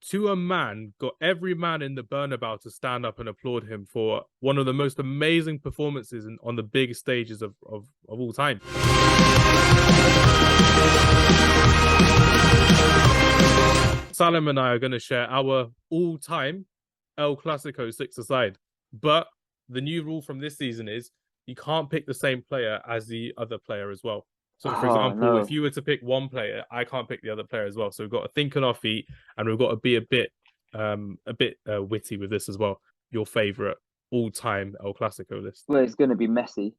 to a man, got every man in the Bernabeu to stand up and applaud him for one of the most amazing performances on the biggest stages of all time. Salim and I are going to share our all-time El Clasico six-a-side. But the new rule from this season is you can't pick the same player as the other player as well. So, for example, if you were to pick one player, I can't pick the other player as well. So we've got to think on our feet, and we've got to be a bit witty with this as well. Your favourite all-time El Clasico list. Well, it's going to be Messi.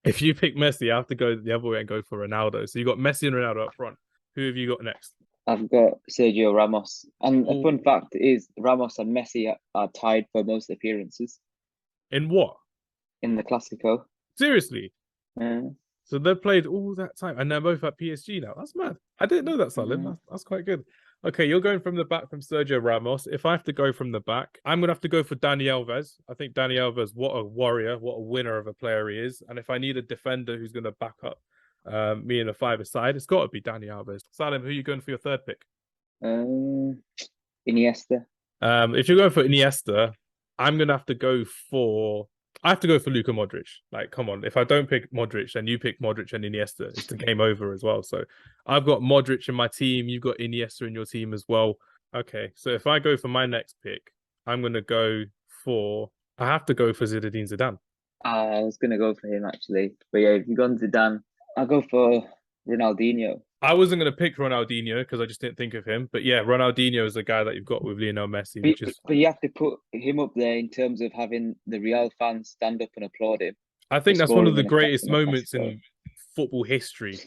If you pick Messi, I have to go the other way and go for Ronaldo. So you got Messi and Ronaldo up front. Who have you got next? I've got Sergio Ramos. And a fun fact is Ramos and Messi are tied for most appearances. In what? In the Clasico. Seriously? Yeah. So they've played all that time, and they're both at PSG now. That's mad. I didn't know that, Salim. That's quite good. Okay, you're going from the back from Sergio Ramos. If I have to go from the back, I'm going to have to go for Dani Alves. I think Dani Alves, what a warrior, what a winner of a player he is. And if I need a defender who's going to back up me in a five-a-side, it's got to be Dani Alves. Salim, who are you going for your third pick? Iniesta. If you're going for Iniesta, I'm going to have to go for... I have to go for Luka Modric. Like, come on. If I don't pick Modric, then you pick Modric and Iniesta. It's the game over as well. So I've got Modric in my team. You've got Iniesta in your team as well. Okay. So if I go for my next pick, I'm going to go for... I have to go for Zinedine Zidane. I was going to go for him, actually. But yeah, if you've gone Zidane, I'll go for Ronaldinho. I wasn't going to pick Ronaldinho because I just didn't think of him. But yeah, Ronaldinho is the guy that you've got with Lionel Messi. But you have to put him up there in terms of having the Real fans stand up and applaud him. I think that's one of the greatest moments in football history.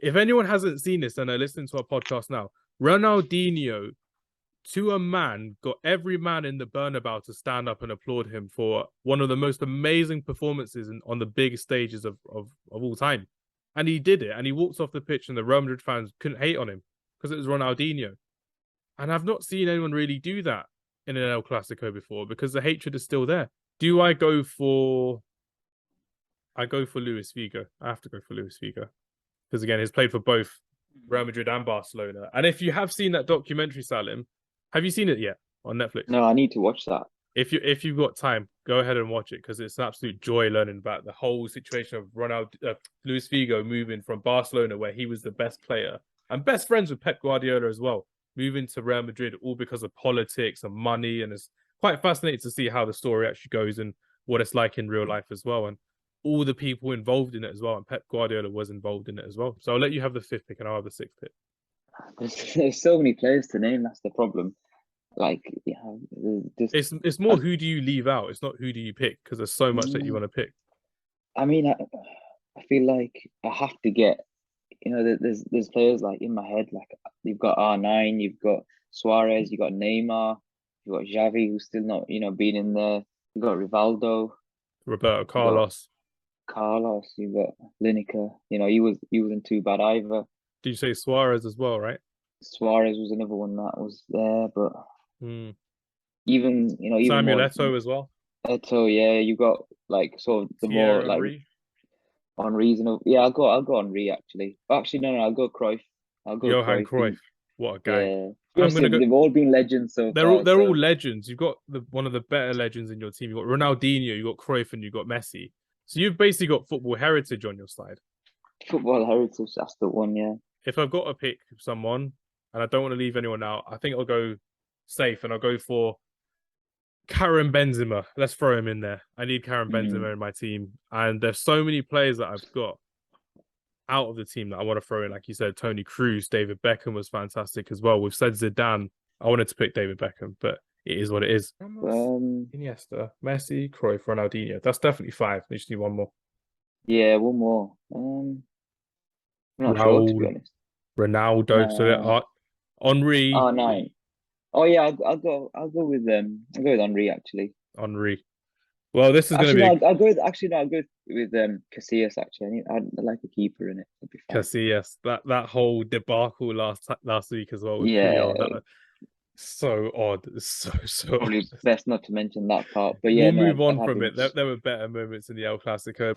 If anyone hasn't seen this and they're listening to our podcast now, Ronaldinho, to a man, got every man in the Bernabeu to stand up and applaud him for one of the most amazing performances on the biggest stages of all time. And he did it, and he walked off the pitch, and the Real Madrid fans couldn't hate on him because it was Ronaldinho. And I've not seen anyone really do that in an El Clasico before because the hatred is still there. Do I go for... I go for Luis Figo. I have to go for Luis Figo. Because, again, he's played for both Real Madrid and Barcelona. And if you have seen that documentary, Salim, have you seen it yet on Netflix? No, I need to watch that. If you've got time, go ahead and watch it because it's an absolute joy learning about the whole situation of Luis Figo moving from Barcelona, where he was the best player and best friends with Pep Guardiola as well, moving to Real Madrid all because of politics and money. And it's quite fascinating to see how the story actually goes and what it's like in real life as well, and all the people involved in it as well. And Pep Guardiola was involved in it as well. So I'll let you have the fifth pick and I'll have the sixth pick. There's so many players to name. That's the problem. Like, it's more who do you leave out? It's not who do you pick because there's so much that you want to pick. I mean, I feel like I have to get, there's players like in my head, like you've got R9, you've got Suarez, you've got Neymar, you've got Xavi, who's still not, been in there. You've got Rivaldo, Roberto Carlos, you've got Lineker. He wasn't too bad either. Did you say Suarez as well, right? Suarez was another one that was there, but even Samuel Eto'o as well. Eto'o, yeah, you got like sort of the Thierry more like Henry. Unreasonable. Yeah, I'll go Henry actually. Actually, no, I'll go Cruyff. I'll go Johan Cruyff. What a guy! Yeah. I'm gonna go... They've all been legends. So they're all legends. You've got one of the better legends in your team. You've got Ronaldinho, you've got Cruyff, and you've got Messi. So you've basically got football heritage on your side. Football heritage, that's the one. Yeah. If I've got to pick someone, and I don't want to leave anyone out, I think I'll go safe, and I'll go for Karim Benzema. Let's throw him in there. I need Karim Benzema in my team. And there's so many players that I've got out of the team that I want to throw in. Like you said, Toni Kroos, David Beckham was fantastic as well. We've said Zidane. I wanted to pick David Beckham, but it is what it is. Iniesta, Messi, Cruyff, Ronaldinho. That's definitely five. We just need one more. Yeah, one more. I'm not sure, to be honest. Ronaldo, so Henry. Oh, no. Oh yeah, I'll go with Henry actually. Henry. Well, this is going to be. I'll go with Casillas actually. I'd like a keeper in it. Casillas. That whole debacle last week as well. Yeah. So odd. So probably odd. Best not to mention that part. But yeah, we'll move on from it. There were better moments in the El Clasico.